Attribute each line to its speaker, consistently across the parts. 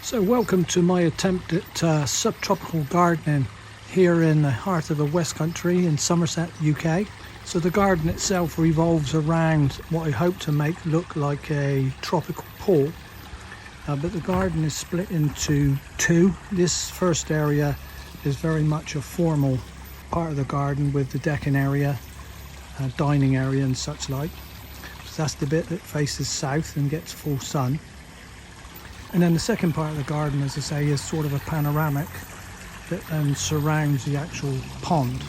Speaker 1: So welcome to my attempt at subtropical gardening here in the heart of the West Country in Somerset, UK. So the garden itself revolves around what I hope to make look like a tropical pool, but the garden is split into two. This first area is very much a formal part of the garden with the decking area, dining area and such like. So that's the bit that faces south and gets full sun. And then the second part of the garden, as I say, is sort of a panoramic that then surrounds the actual pond.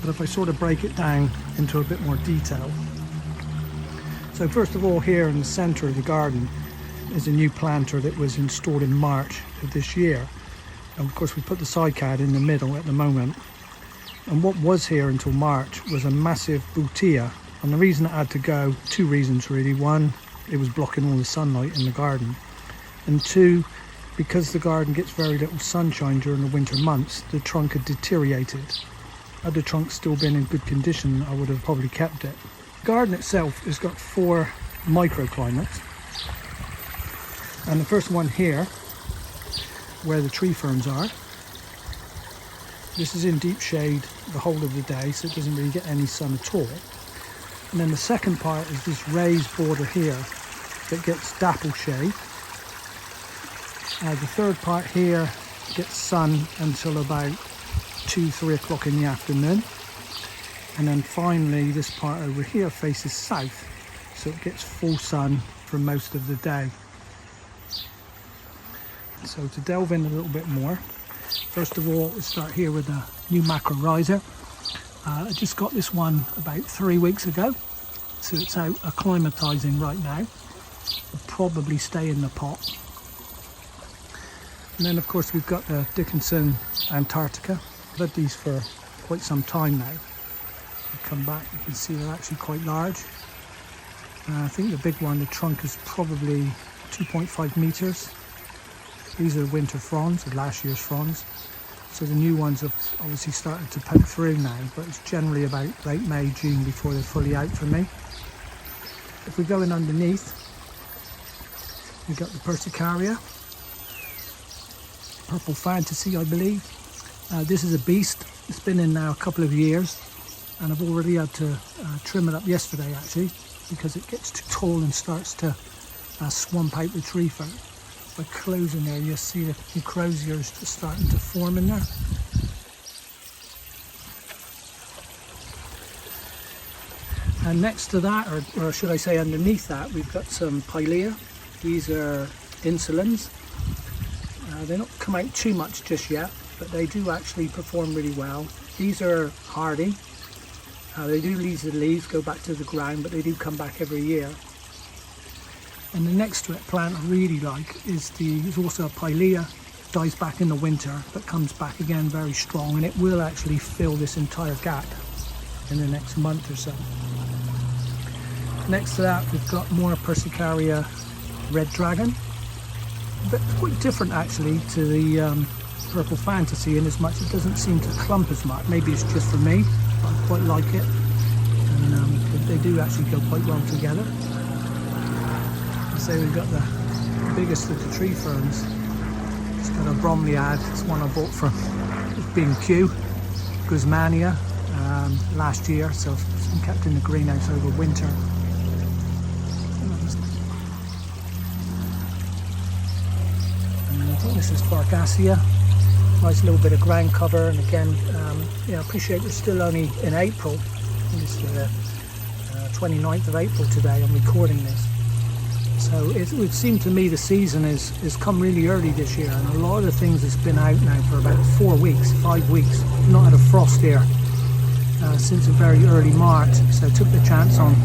Speaker 1: But if I sort of break it down into a bit more detail. So first of all, here in the centre of the garden is a new planter that was installed in March of this year. And of course we put the cycad in the middle at the moment. And what was here until March was a massive butia. And the reason it had to go, two reasons really. One, it was blocking all the sunlight in the garden. And two, because the garden gets very little sunshine during the winter months, the trunk had deteriorated. Had the trunk still been in good condition, I would have probably kept it. The garden itself has got 4 microclimates. And the first one here, where the tree ferns are, this is in deep shade the whole of the day, so it doesn't really get any sun at all. And then the second part is this raised border here that gets dappled shade. The third part here gets sun until about 2-3 o'clock in the afternoon, and then finally this part over here faces south, so it gets full sun for most of the day. So to delve in a little bit more, first of all we'll start here with a new macro riser. I just got this one about 3 weeks ago, so it's out acclimatizing right now. Will probably stay in the pot. And then of course we've got the Dickinson Antarctica. I've had these for quite some time now. If you come back you can see they're actually quite large. I think the big one, the trunk is probably 2.5 meters. These are winter fronds, or last year's fronds. So the new ones have obviously started to poke through now, but it's generally about late May, June before they're fully out for me. If we go in underneath, we've got the Persicaria. Purple Fantasy, I believe. This is a beast. It's been in now a couple of years, and I've already had to trim it up yesterday actually, because it gets too tall and starts to swamp out the tree fern. By closing there, you'll see the crosiers just starting to form in there. And next to that, or should I say underneath that, we've got some Pilea. These are insulins. They don't come out too much just yet, but they do actually perform really well. These are hardy. They do lose the leaves, go back to the ground, but they do come back every year. And the next to it plant I really like is also a Pilea. Dies back in the winter, but comes back again very strong, and it will actually fill this entire gap in the next month or so. Next to that we've got more Persicaria Red Dragon. But quite different actually to the Purple Fantasy, in as much it doesn't seem to clump as much. Maybe it's just for me, but I quite like it, and they do actually go quite well together. So we've got the biggest of the tree ferns. It's got a bromeliad. It's one I bought from B&Q, Guzmania, last year, so it's been kept in the greenhouse over winter. I think this is Fargacia. Nice little bit of ground cover, and again, I appreciate we're still only in April. This is the 29th of April today. I'm recording this. So it would seem to me the season is come really early this year, and a lot of the things has been out now for about 4 weeks, 5 weeks. Not had a frost here since a very early March, so I took the chance on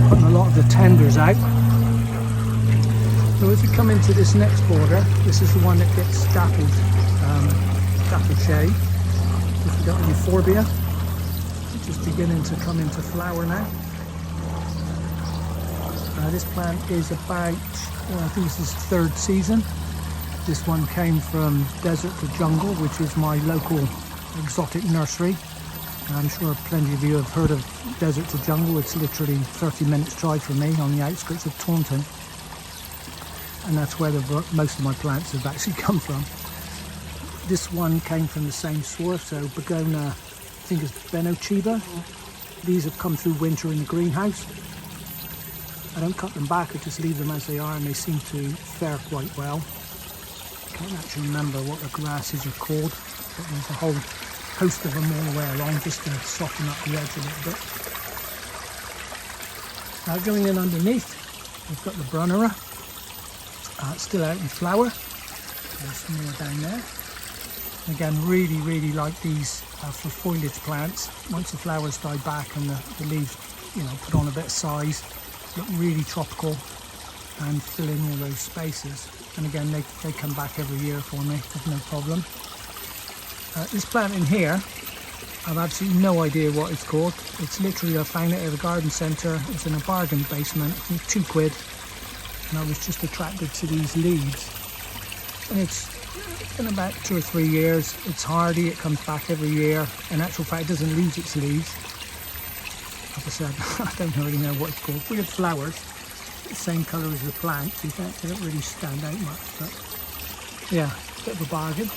Speaker 1: putting a lot of the tenders out. So as we come into this next border, this is the one that gets dappled shade. We've got Euphorbia, which is beginning to come into flower now. This plant is about, I think this is 3rd season. This one came from Desert to Jungle, which is my local exotic nursery. I'm sure plenty of you have heard of Desert to Jungle. It's literally 30 minutes drive from me on the outskirts of Taunton. and that's where most of my plants have actually come from. This one came from the same source, so Begona, I think it's Benochiba. These have come through winter in the greenhouse. I don't cut them back, I just leave them as they are, and they seem to fare quite well. I can't actually remember what the grasses are called, but there's a whole host of them all the way along just to soften up the edge a little bit. Going in underneath, we've got the Brunnera. It's still out in flower. There's more down there. Again, really like these for foliage plants. Once the flowers die back and the leaves, put on a bit of size, look really tropical and fill in all those spaces. And again, they come back every year for me with no problem. This plant in here, I've absolutely no idea what it's called. It's literally, I found it at a garden centre. It's in a bargain basement, I think £2. And I was just attracted to these leaves. And it's been about 2 or 3 years. It's hardy, it comes back every year. In actual fact, it doesn't lose its leaves. Like I said, I don't really know what it's called. Weird flowers, the same colour as the plant. So they don't really stand out much, but yeah, bit of a bargain.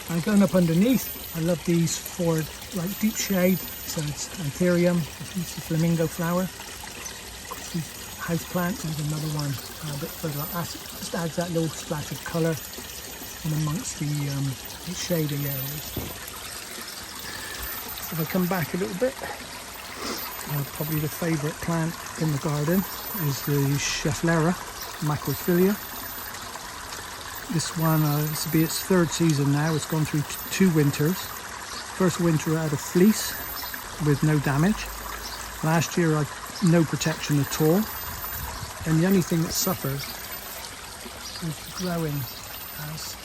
Speaker 1: And going up underneath, I love these for like deep shade. So it's Anthurium, it's the flamingo flower. House plant, there's another one a bit further up. Just adds that little splash of colour in amongst the shady areas. If I come back a little bit, probably the favourite plant in the garden is the Cheflera macrophilia. This one, this will be its 3rd season now. It's gone through 2 winters. First winter out of fleece with no damage. Last year I no protection at all. And the only thing that suffered was growing as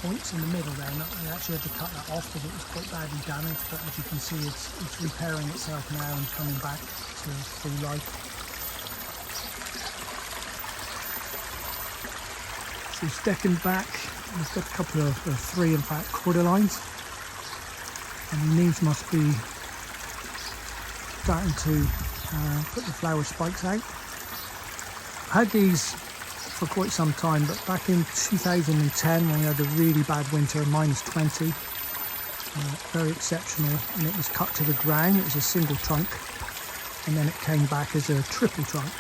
Speaker 1: points in the middle there. I actually had to cut that off because it was quite badly damaged, but as you can see it's repairing itself now and coming back to full life. So stepping back, we've got a couple of 3 in fact cordylines, and the leaves must be starting to put the flower spikes out. I had these for quite some time, but back in 2010 when we had a really bad winter, -20, very exceptional, and it was cut to the ground. It was a single trunk, and then it came back as a triple trunk.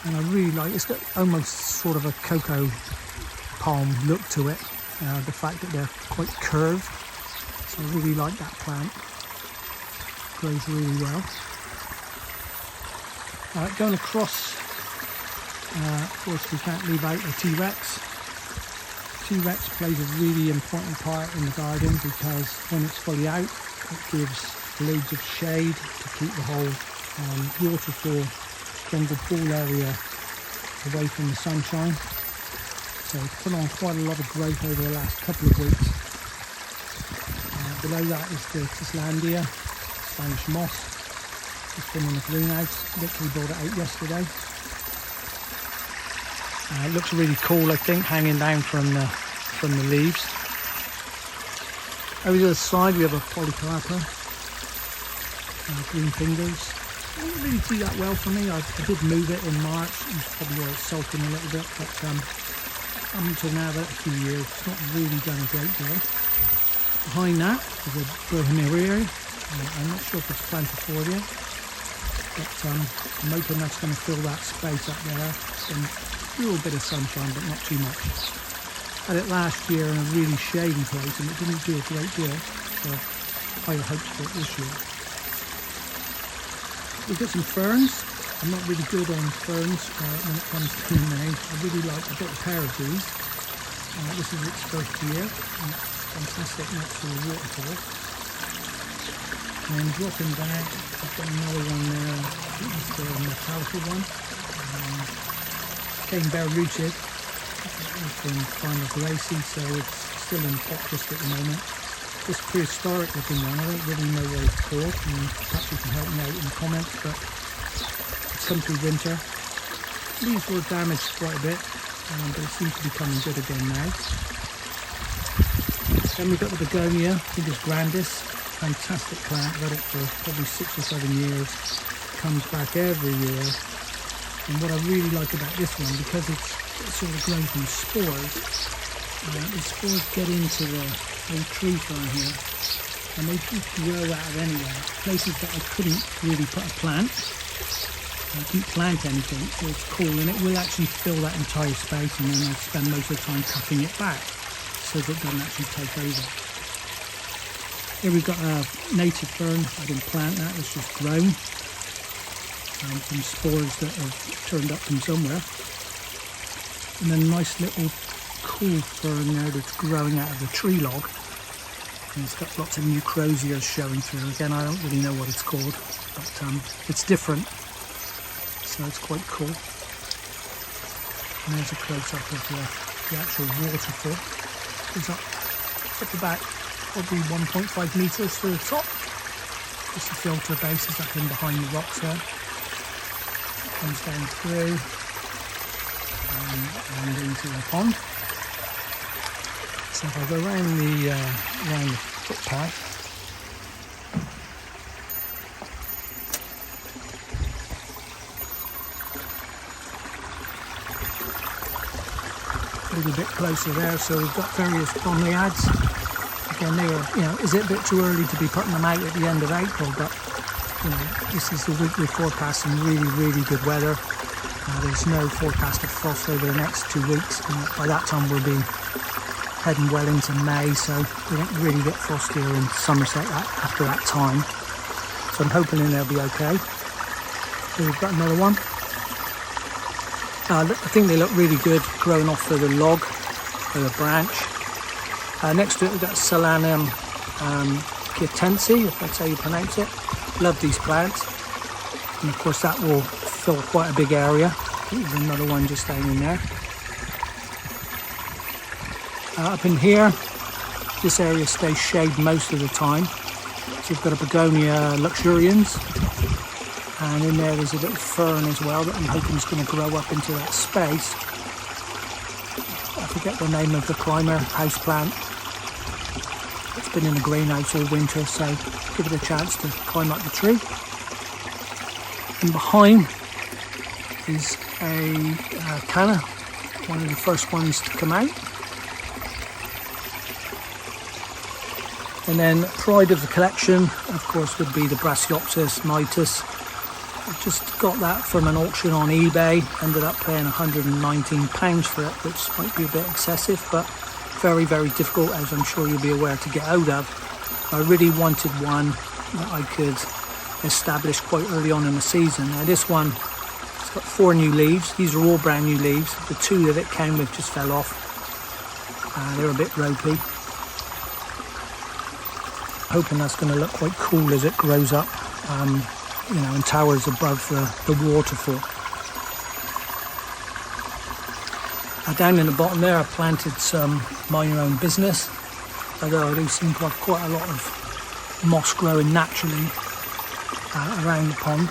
Speaker 1: And I really like it. It's got almost sort of a cocoa palm look to it, the fact that they're quite curved. So I really like that plant. Grows really well. Going across, of course we can't leave out the T-Rex. T-Rex plays a really important part in the garden because when it's fully out it gives loads of shade to keep the whole waterfall jungle pool area away from the sunshine. So it's put on quite a lot of growth over the last couple of weeks. Below that is the Tislandia, Spanish moss. It's been in the greenhouse, literally brought it out yesterday. It looks really cool, I think, hanging down from the leaves. Over the other side we have a polycarpa, green fingers. It didn't really do that well for me. I did move it in March, and probably where it's sulking a little bit, but up until now, about a few years, it's not really done a great deal. Behind that is a Bohemiria. I'm not sure if it's plantifolia, but I'm hoping that's going to fill that space up there. And a little bit of sunshine, but not too much. Had it last year in a really shady place, and it didn't do a great deal, so higher hopes for it this year. We've got some ferns. I'm not really good on ferns when it comes to names. I really like a bit of pair of these. This is its 1st year, and it's fantastic next to the waterfall. And dropping back, I've got another one there. I think it's the metallica one. Came bare rooted. It's been kind of lacy, so it's still in pot just at the moment. This prehistoric looking one, I don't really know what it's called, and perhaps you can help me out in the comments, but it's come through winter. Leaves were damaged quite a bit, but it seems to be coming good again now. Then we've got the begonia, I think it's grandis, fantastic plant, I've had it for probably 6 or 7 years, comes back every year. And what I really like about this one, because it's sort of grown from spores, the spores get into the old tree fern here, and they just grow out of anywhere. Places that I couldn't really put a plant. I couldn't plant anything, so it's cool, and it will actually fill that entire space, and then I spend most of the time cutting it back so that it doesn't actually take over. Here we've got a native fern. I didn't plant that, it's just grown. Some spores that have turned up from somewhere. And then a nice little cool fern there that's growing out of the tree log. And it's got lots of new croziers showing through. Again, I don't really know what it's called, but it's different. So it's quite cool. And there's a close-up of the actual waterfall. It's up about probably 1.5 metres to the top. Just the filter base is up in behind the rocks there. Comes down through and into the pond. So if I go around the footpath, a little bit closer there, so we've got various bromeliads. Again, they are, is it a bit too early to be putting them out at the end of April, but this is the weekly forecast, some really good weather. There's no forecast of frost over the next 2 weeks, and by that time we'll be heading well into May, so we don't really get frost here in Somerset after that time. So I'm hoping they'll be okay. Here we've got another one. I think they look really good growing off of the log or the branch. Next to it we've got Solanum Kietense, if that's how you pronounce it. Love these plants, and of course that will fill quite a big area. There's another one just down in there. Up in here, this area stays shade most of the time. So you've got a Begonia luxurians, and in there's a little fern as well that I'm hoping is going to grow up into that space. I forget the name of the climber house plant. It's been in the greenhouse all winter, so give it a chance to climb up the tree. And behind is a canna, one of the first ones to come out. And then pride of the collection, of course, would be the Brassiopsis mitis. I just got that from an auction on eBay, ended up paying £119 for it, which might be a bit excessive, but very difficult, as I'm sure you'll be aware, to get out of. I really wanted one that I could establish quite early on in the season. Now this one, it's got 4 new leaves. These are all brand new leaves. The 2 that it came with just fell off. They're a bit ropey. Hoping that's going to look quite cool as it grows up, and towers above the waterfall. Down in the bottom there I planted some mind your own business, although I do seem to have quite a lot of moss growing naturally around the pond.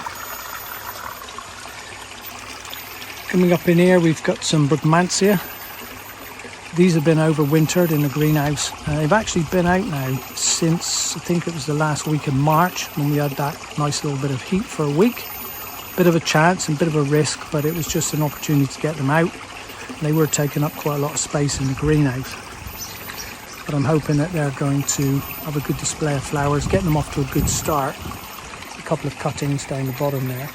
Speaker 1: Coming up in here we've got some Brugmansia. These have been overwintered in the greenhouse. They've actually been out now since, I think it was the last week of March, when we had that nice little bit of heat for a week. Bit of a chance and bit of a risk, but it was just an opportunity to get them out. They were taking up quite a lot of space in the greenhouse. But I'm hoping that they're going to have a good display of flowers, getting them off to a good start. A couple of cuttings down the bottom there.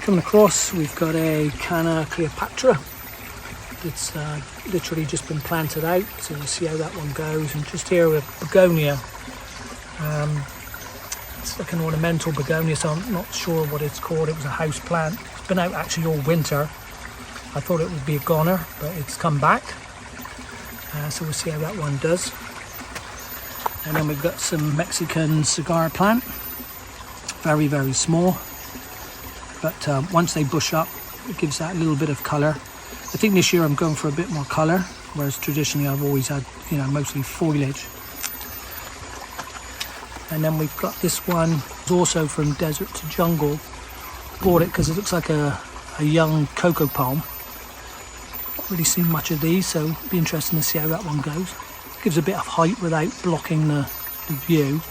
Speaker 1: Coming across, we've got a Canna Cleopatra. It's literally just been planted out, so we'll see how that one goes. And just here with Begonia. It's like an ornamental begonia, so I'm not sure what it's called. It was a house plant. It's been out actually all winter. I thought it would be a goner, but it's come back. So we'll see how that one does. And then we've got some Mexican cigar plant. Very small. But once they bush up, it gives that little bit of colour. I think this year I'm going for a bit more colour, whereas traditionally I've always had, mostly foliage. And then we've got this one, it's also from Desert to Jungle. Bought it because it looks like a young cocoa palm. Not really seen much of these, so it'll be interesting to see how that one goes. Gives a bit of height without blocking the view.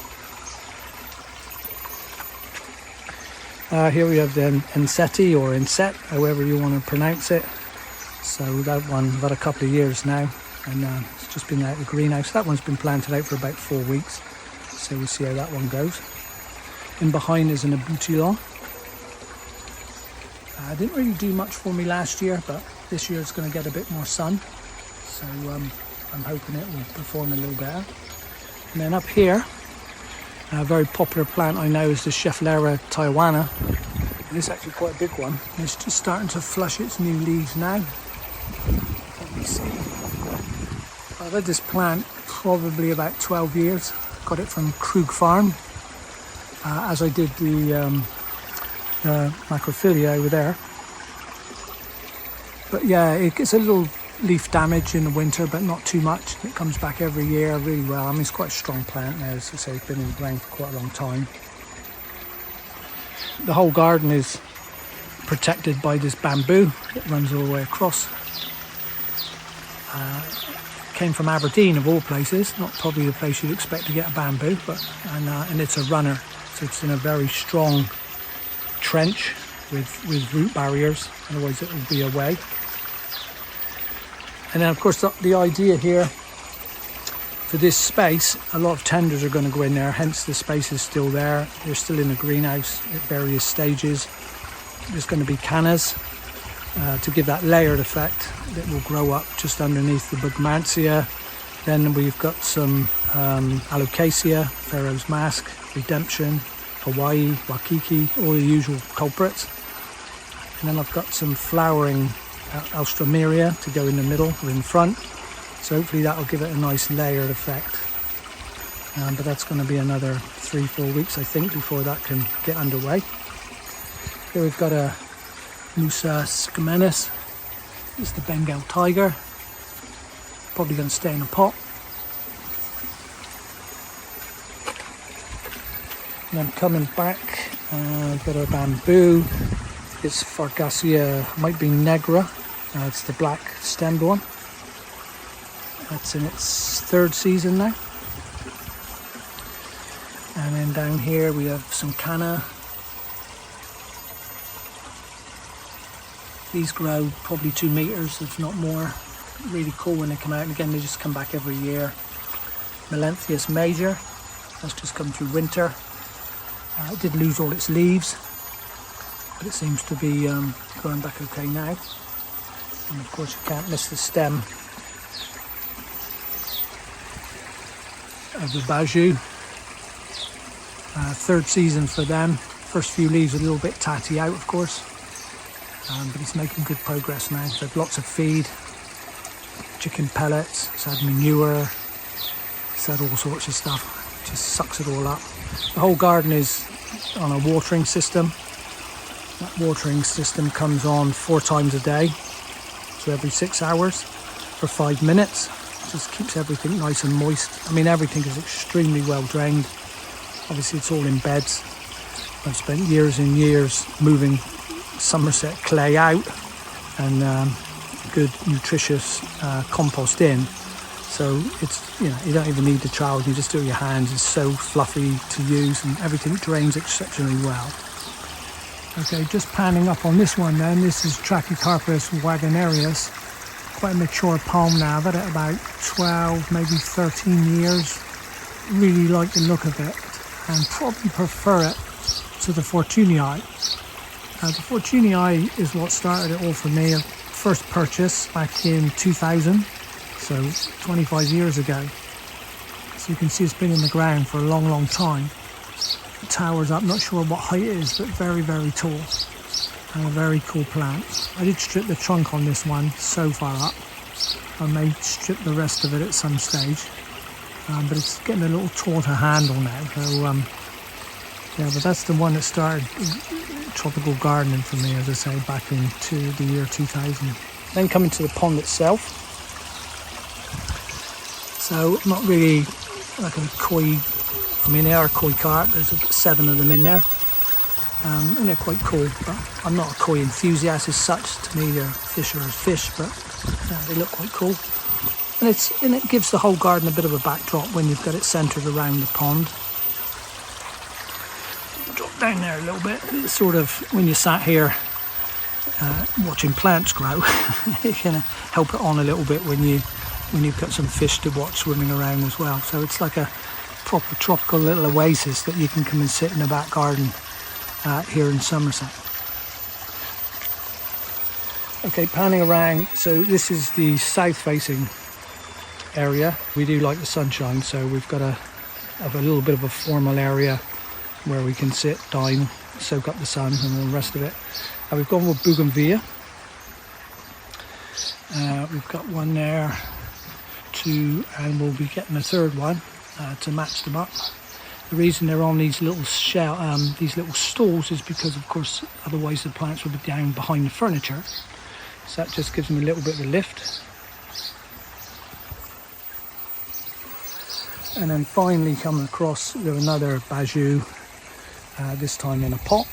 Speaker 1: Here we have the Inseti or Inset, however you want to pronounce it. So that one, I've had a couple of years now, and it's just been out of the greenhouse. That one's been planted out for about 4 weeks, so we'll see how that one goes. In behind is an Abutilon. Didn't really do much for me last year, but this year it's going to get a bit more sun, so I'm hoping it will perform a little better. And then up here, a very popular plant I know is the Cheflera Taiwan. This is actually quite a big one. It's just starting to flush its new leaves now. Let me see. I've had this plant probably about 12 years. Got it from Krug Farm, as I did the macrophylla over there. But yeah, it gets a little leaf damage in the winter, but not too much. It comes back every year really well. I mean, it's quite a strong plant now, as I say, it's been in the ground for quite a long time. The whole garden is protected by this bamboo that runs all the way across. Came from Aberdeen of all places, not probably the place you'd expect to get a bamboo, but and it's a runner, so it's in a very strong trench with root barriers, otherwise it will be away. And then of course the idea here for this space, a lot of tenders are going to go in there, hence the space is still there. They're still in the greenhouse at various stages. There's going to be cannas to give that layered effect that will grow up just underneath the Bugmansia. Then we've got some Alocasia, Pharaoh's Mask, Redemption, Hawaii, Waikiki, all the usual culprits. And then I've got some flowering Alstroemeria to go in the middle or in front. So hopefully that'll give it a nice layered effect. But that's going to be another 3-4 weeks, I think, before that can get underway. Here we've got a Musa scimenus. This is the Bengal tiger. Probably going to stay in a pot. And then coming back, I've got our bamboo. It's Fargasia, might be Negra. It's the black stemmed one. That's in its 3rd season now. And then down here we have some canna. These grow probably 2 meters, if not more. Really cool when they come out, and again they just come back every year. Melanthius major, that's just come through winter. It did lose all its leaves, but it seems to be growing back okay now. And of course you can't miss the stem of the Baju. 3rd season for them. First few leaves a little bit tatty out, of course, but it's making good progress now. It's had lots of feed, chicken pellets, it's had manure, it's had all sorts of stuff. It just sucks it all up. The whole garden is on a watering system. That watering system comes on 4 times a day, so every 6 hours for 5 minutes. Just keeps everything nice and moist. I mean, everything is extremely well drained. Obviously it's all in beds. I've spent years and years moving Somerset clay out and good nutritious compost in. So it's, you know, you don't even need the trowel, you just do it with your hands. It's so fluffy to use and everything drains exceptionally well. Okay, just panning up on this one then. This is Trachycarpus wagonarius. Quite a mature palm now. I've had it about 12, maybe 13 years. Really like the look of it and probably prefer it to the Fortunii. The Fortunii is what started it all for me. First purchase back in 2000, so 25 years ago. So you can see it's been in the ground for a long, long time. It towers up, not sure what height it is, but very, very tall. And a very cool plant. I did strip the trunk on this one so far up. I may strip the rest of it at some stage. But it's getting a little taut handle now. So, yeah, but that's the one that started tropical gardening for me, as I say, back into the year 2000. Then coming to the pond itself. So, not really like a koi, I mean, they are koi carp. There's 7 of them in there. And they're quite cool, but I'm not a koi enthusiast as such. To me, they're fish are fish, but they look quite cool. And it gives the whole garden a bit of a backdrop when you've got it centred around the pond. Drop down there a little bit. It's sort of, when you sat here watching plants grow, it can help it on a little bit when you've got some fish to watch swimming around as well. So it's like a proper tropical little oasis that you can come and sit in the back garden here in Somerset. Okay, panning around, so this is the south facing area. We do like the sunshine, so we've got have a little bit of a formal area where we can sit, dine, soak up the sun and all the rest of it. We've gone with bougainvillea. We've got one there, two, and we'll be getting a third one to match them up. The reason they're on these little these little stalls is because, of course, otherwise the plants will be down behind the furniture. So that just gives them a little bit of a lift. And then finally coming across with another bajou, this time in a pot.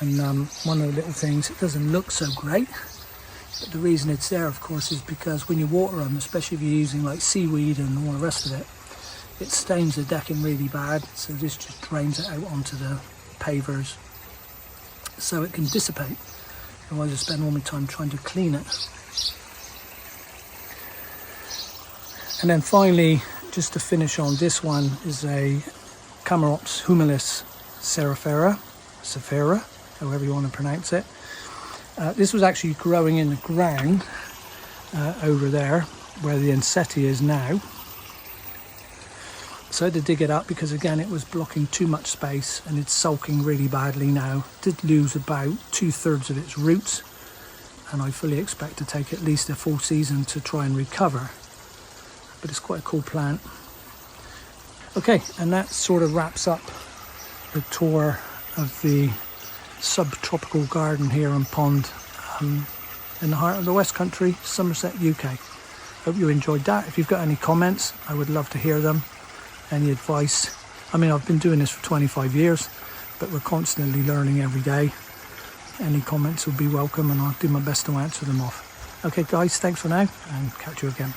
Speaker 1: And one of the little things, it doesn't look so great, but the reason it's there, of course, is because when you water them, especially if you're using like seaweed and all the rest of it, it stains the decking really bad. So this just drains it out onto the pavers so it can dissipate. Otherwise I spend all my time trying to clean it. And then finally, just to finish on, this one is a Camerops humilis Cheflera, however you want to pronounce it. This was actually growing in the ground over there where the Enseti is now. So I had to dig it up because, again, it was blocking too much space and it's sulking really badly now. Did lose about 2/3 of its roots, and I fully expect to take at least a full season to try and recover. But it's quite a cool plant. Okay, and that sort of wraps up the tour of the subtropical garden here on Pond in the heart of the West Country, Somerset, UK. Hope you enjoyed that. If you've got any comments, I would love to hear them. Any advice? I mean, I've been doing this for 25 years, but we're constantly learning every day. Any comments will be welcome, and I'll do my best to answer them off. Okay guys, thanks for now, and catch you again.